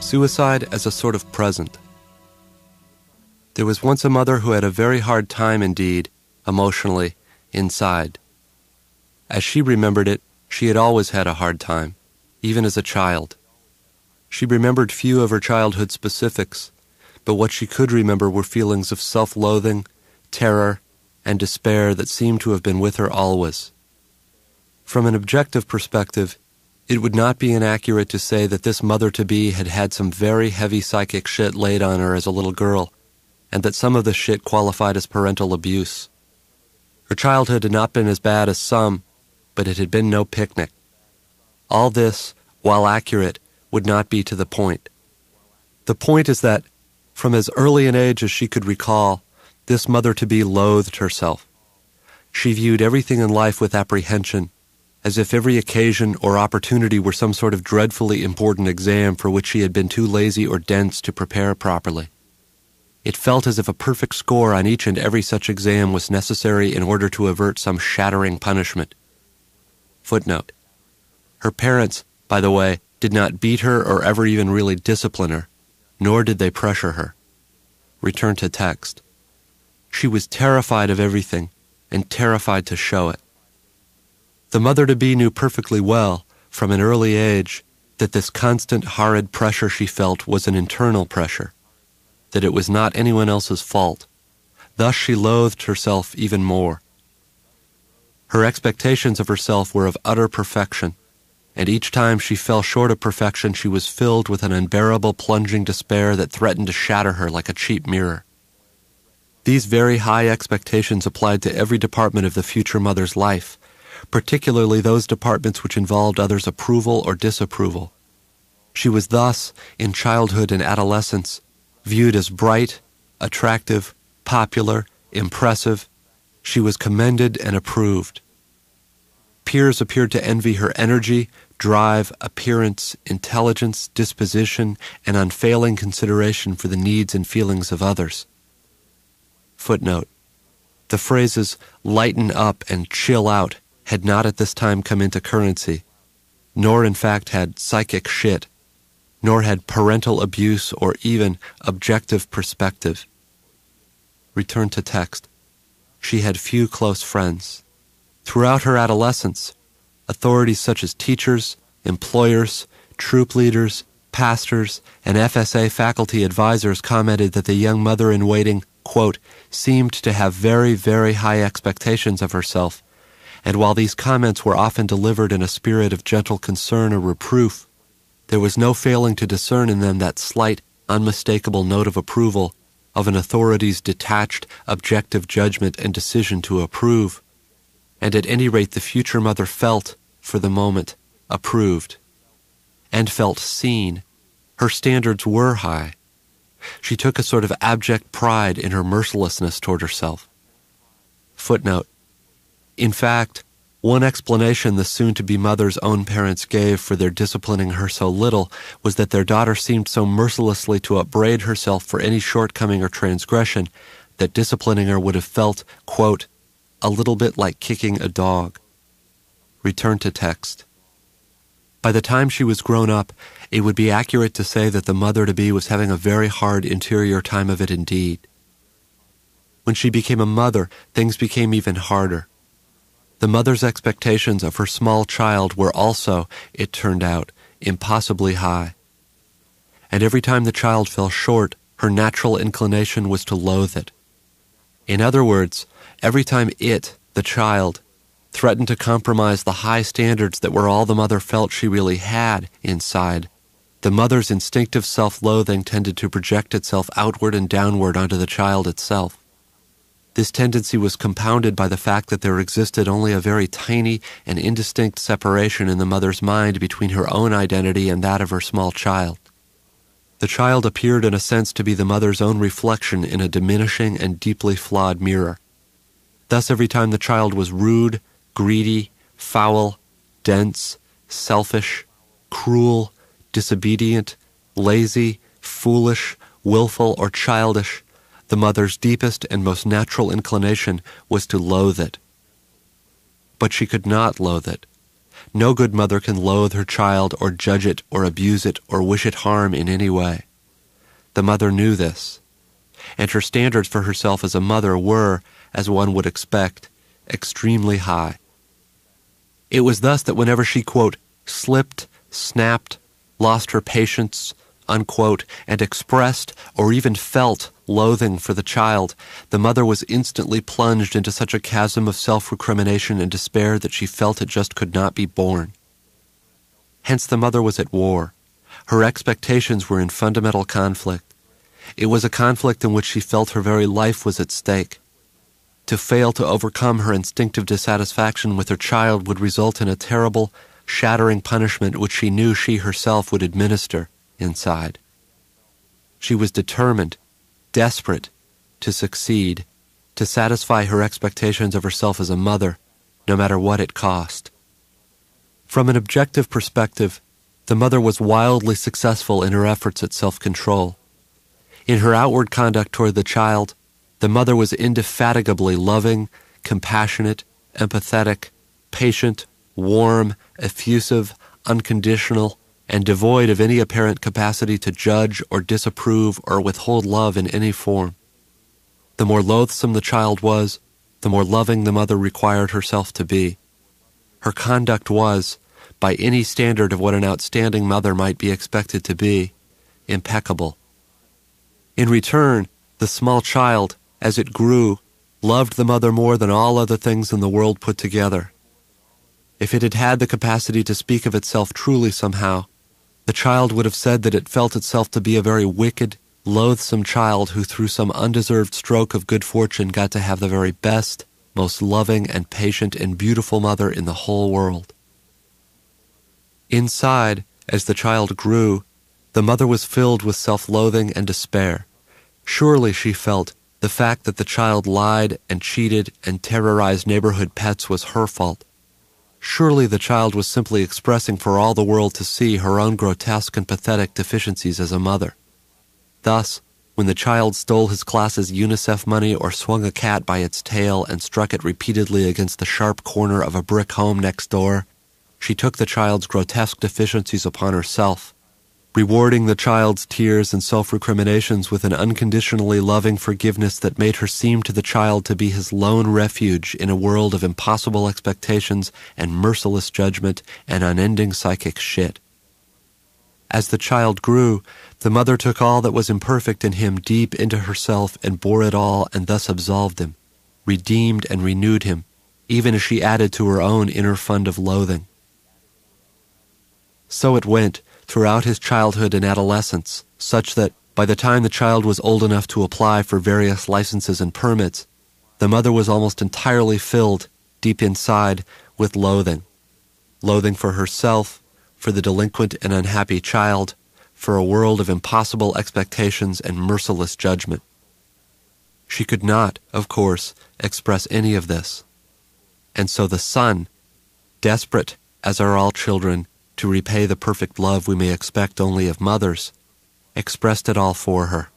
Suicide as a sort of present. There was once a mother who had a very hard time indeed, emotionally, inside. As she remembered it, she had always had a hard time, even as a child. She remembered few of her childhood specifics, but what she could remember were feelings of self-loathing, terror, and despair that seemed to have been with her always. From an objective perspective, it would not be inaccurate to say that this mother-to-be had had some very heavy psychic shit laid on her as a little girl, and that some of the shit qualified as parental abuse. Her childhood had not been as bad as some, but it had been no picnic. All this, while accurate, would not be to the point. The point is that, from as early an age as she could recall, this mother-to-be loathed herself. She viewed everything in life with apprehension, as if every occasion or opportunity were some sort of dreadfully important exam for which she had been too lazy or dense to prepare properly. It felt as if a perfect score on each and every such exam was necessary in order to avert some shattering punishment. Footnote. Her parents, by the way, did not beat her or ever even really discipline her, nor did they pressure her. Return to text. She was terrified of everything, and terrified to show it. The mother-to-be knew perfectly well, from an early age, that this constant horrid pressure she felt was an internal pressure, that it was not anyone else's fault. Thus she loathed herself even more. Her expectations of herself were of utter perfection, and each time she fell short of perfection she was filled with an unbearable plunging despair that threatened to shatter her like a cheap mirror. These very high expectations applied to every department of the future mother's life, particularly those departments which involved others' approval or disapproval. She was thus, in childhood and adolescence, viewed as bright, attractive, popular, impressive. She was commended and approved. Peers appeared to envy her energy, drive, appearance, intelligence, disposition, and unfailing consideration for the needs and feelings of others. Footnote. The phrases lighten up and chill out had not at this time come into currency, nor in fact had psychic shit, nor had parental abuse or even objective perspective. Return to text. She had few close friends. Throughout her adolescence, authorities such as teachers, employers, troop leaders, pastors, and FSA faculty advisors commented that the young mother-in-waiting, quote, seemed to have very, very high expectations of herself, and while these comments were often delivered in a spirit of gentle concern or reproof, there was no failing to discern in them that slight, unmistakable note of approval of an authority's detached, objective judgment and decision to approve. And at any rate the future mother felt, for the moment, approved. And felt seen. Her standards were high. She took a sort of abject pride in her mercilessness toward herself. Footnote. In fact, one explanation the soon-to-be mother's own parents gave for their disciplining her so little was that their daughter seemed so mercilessly to upbraid herself for any shortcoming or transgression that disciplining her would have felt, quote, a little bit like kicking a dog. Return to text. By the time she was grown up, it would be accurate to say that the mother-to-be was having a very hard interior time of it indeed. When she became a mother, things became even harder. The mother's expectations of her small child were also, it turned out, impossibly high. And every time the child fell short, her natural inclination was to loathe it. In other words, every time it, the child, threatened to compromise the high standards that were all the mother felt she really had inside, the mother's instinctive self-loathing tended to project itself outward and downward onto the child itself. This tendency was compounded by the fact that there existed only a very tiny and indistinct separation in the mother's mind between her own identity and that of her small child. The child appeared in a sense to be the mother's own reflection in a diminishing and deeply flawed mirror. Thus every time the child was rude, greedy, foul, dense, selfish, cruel, disobedient, lazy, foolish, willful, or childish, the mother's deepest and most natural inclination was to loathe it. But she could not loathe it. No good mother can loathe her child or judge it or abuse it or wish it harm in any way. The mother knew this, and her standards for herself as a mother were, as one would expect, extremely high. It was thus that whenever she, quote, slipped, snapped, lost her patience, unquote, and expressed or even felt loathing for the child, the mother was instantly plunged into such a chasm of self-recrimination and despair that she felt it just could not be borne. Hence the mother was at war. Her expectations were in fundamental conflict. It was a conflict in which she felt her very life was at stake. To fail to overcome her instinctive dissatisfaction with her child would result in a terrible, shattering punishment which she knew she herself would administer inside. She was determined, desperate, to succeed, to satisfy her expectations of herself as a mother, no matter what it cost. From an objective perspective, the mother was wildly successful in her efforts at self-control. In her outward conduct toward the child, the mother was indefatigably loving, compassionate, empathetic, patient, warm, effusive, unconditional, and devoid of any apparent capacity to judge or disapprove or withhold love in any form. The more loathsome the child was, the more loving the mother required herself to be. Her conduct was, by any standard of what an outstanding mother might be expected to be, impeccable. In return, the small child, as it grew, loved the mother more than all other things in the world put together. If it had had the capacity to speak of itself truly somehow, the child would have said that it felt itself to be a very wicked, loathsome child who through some undeserved stroke of good fortune got to have the very best, most loving and patient and beautiful mother in the whole world. Inside, as the child grew, the mother was filled with self-loathing and despair. Surely, she felt, the fact that the child lied and cheated and terrorized neighborhood pets was her fault. Surely the child was simply expressing for all the world to see her own grotesque and pathetic deficiencies as a mother. Thus, when the child stole his class's UNICEF money or swung a cat by its tail and struck it repeatedly against the sharp corner of a brick home next door, she took the child's grotesque deficiencies upon herself, rewarding the child's tears and self-recriminations with an unconditionally loving forgiveness that made her seem to the child to be his lone refuge in a world of impossible expectations and merciless judgment and unending psychic shit. As the child grew, the mother took all that was imperfect in him deep into herself and bore it all and thus absolved him, redeemed and renewed him, even as she added to her own inner fund of loathing. So it went throughout his childhood and adolescence, such that, by the time the child was old enough to apply for various licenses and permits, the mother was almost entirely filled, deep inside, with loathing. Loathing for herself, for the delinquent and unhappy child, for a world of impossible expectations and merciless judgment. She could not, of course, express any of this. And so the son, desperate, as are all children, to repay the perfect love we may expect only of mothers, expressed it all for her.